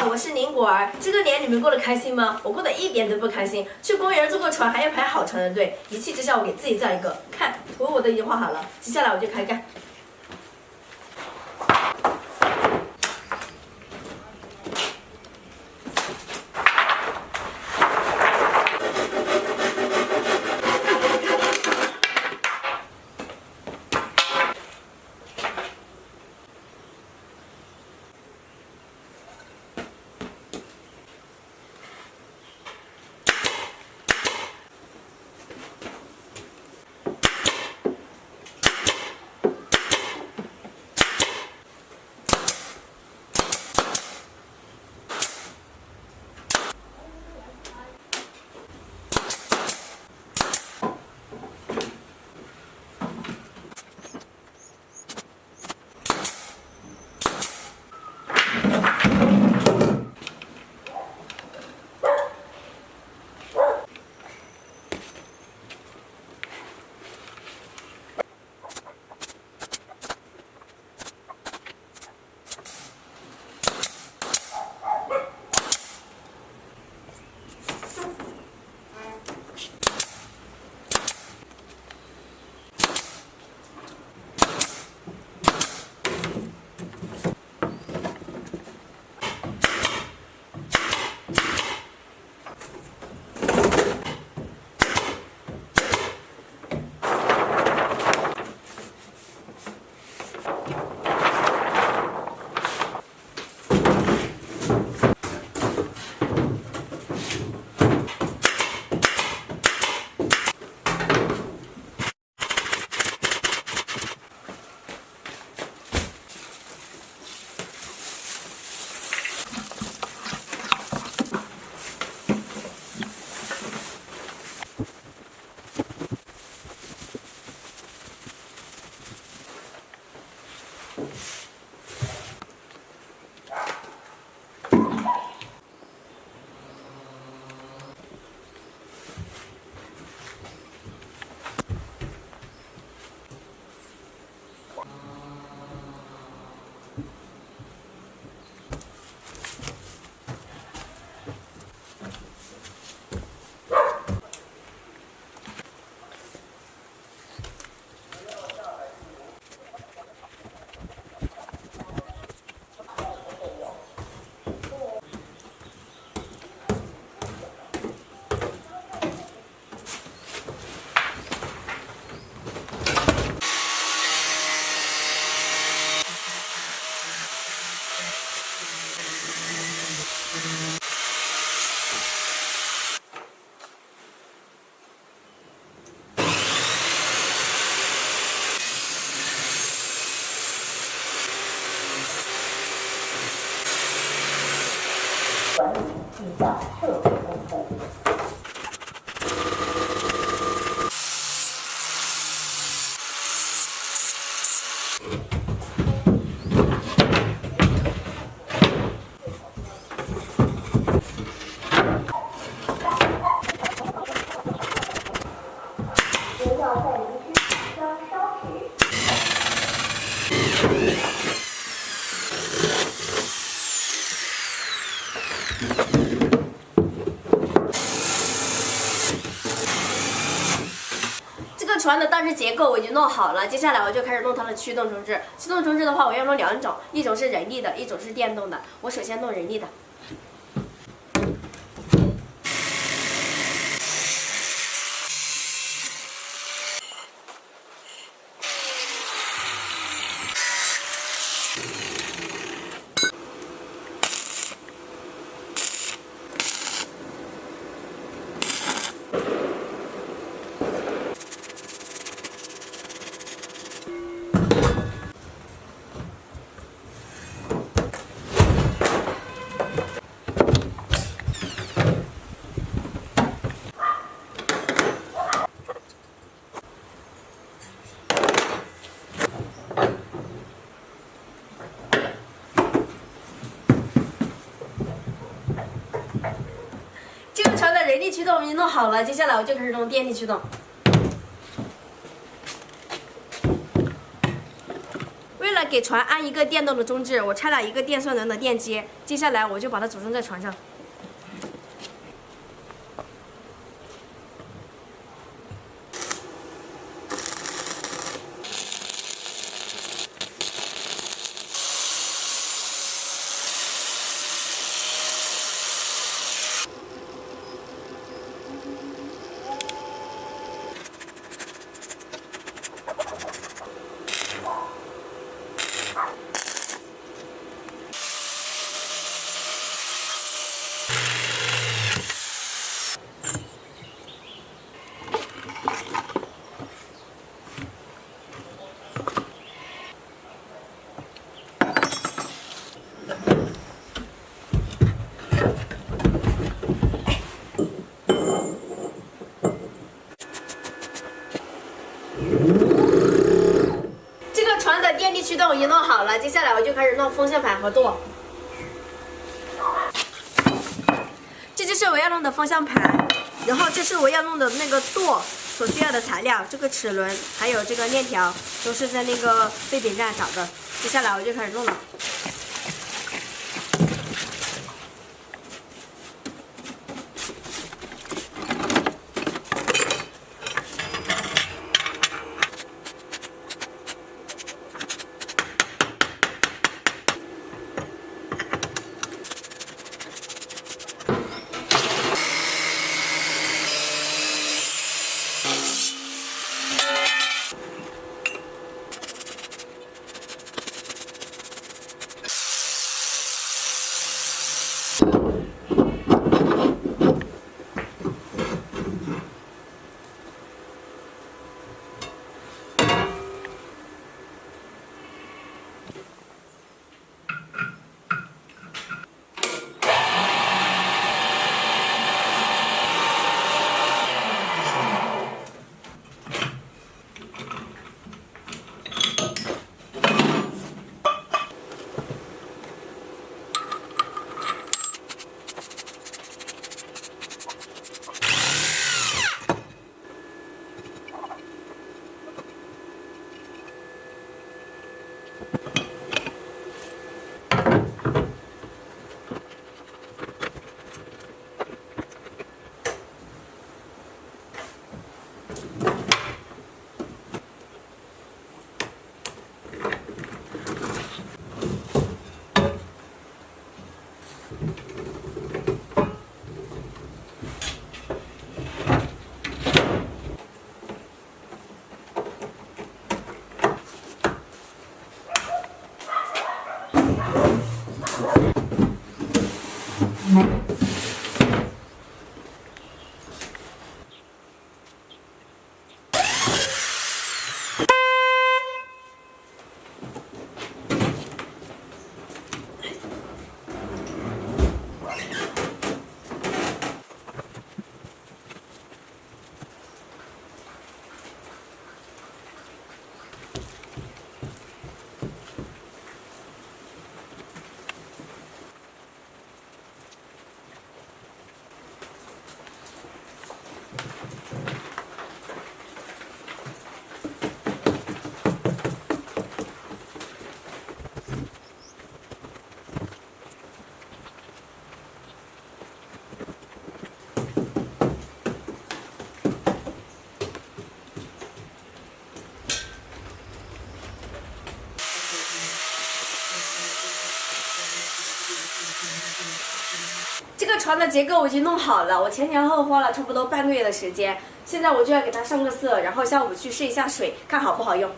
好，我是宁果儿。这个年你们过得开心吗？我过得一点都不开心。去公园坐个船还要排好长的队，一气之下我给自己造一个。看，图我都已经画好了，接下来我就开干。管理地下设备工程。学校在邻区将烧纸。这个船的大致结构我已经弄好了，接下来我就开始弄它的驱动装置。驱动装置的话，我要弄两种，一种是人力的，一种是电动的。我首先弄人力的。这个船的人力驱动我已经弄好了，接下来我就开始弄电力驱动。为了给船安一个电动的中置，我拆了一个电算能的电机，接下来我就把它组装在船上。这个船的电力驱动已经弄好了，接下来我就开始弄风向盘和舵。这就是我要弄的风向盘，然后这是我要弄的那个舵所需要的材料，这个齿轮还有这个链条都是在那个废品站找的。接下来我就开始弄了。这个船的结构我已经弄好了，我前前后后花了差不多半个月的时间。现在我就要给它上个色，然后下午去试一下水，看好不好用。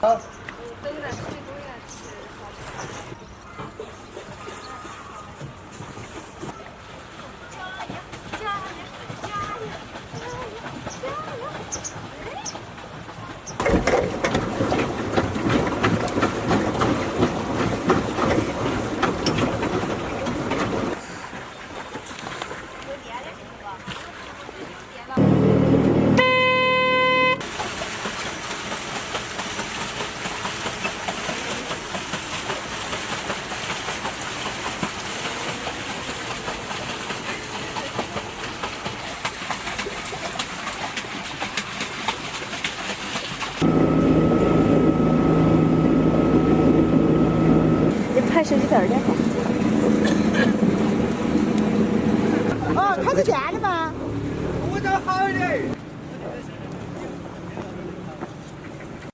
好。手机在2点钟。哦，开始见了吗？我这好一点。